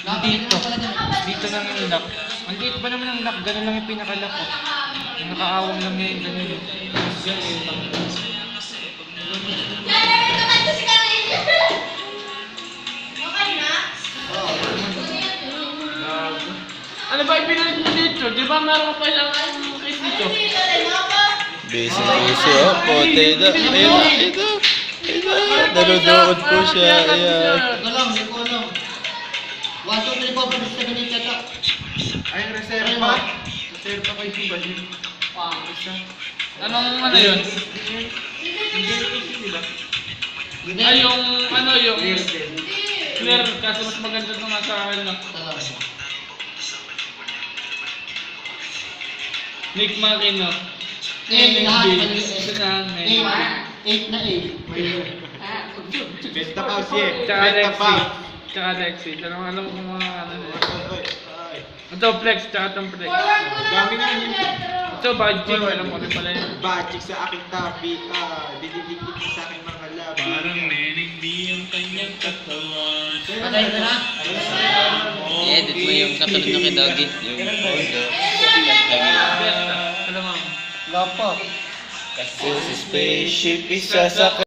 Dito. Dito lang yung lock. Ang liit ba naman ang lock? Ganun lang yung pinaka-lock ko. Yung nakaawang lang ngayon, ganun yun. Ano ba ipinalit mo dito? Di ba meron ka pa ilang case dito? Busy, oh. Pote na. Ayun. Nanonood po siya. Ayan. Hindi ko alam. 1, 2, 3, 4, 5, 6, 7, 8, yata. Ay, reserva. Reserva kayo yung balik. Isa. Anong ano yun? Ay, yung ano yung clear kasi mas maganda ito nga sa akin no? Nick Makino. Ito na, 8 na 8. Besta Paus ye. Tsaka Besta Alexi. Paus. Tsaka Alexi. Alam ko mga ano na. Ito flex, tsaka itong flex. Dami nga yun. Ito budget, alam mo rin pala yun. Bachik sa aking tabi. Dididikit sa aking mga labi. Parang nenigdi ang kanyang katawan. Patay na na? I-edit mo yung katulad ng kay Doggy. Alam mo. Wala pa. Kasi si spaceship isa sa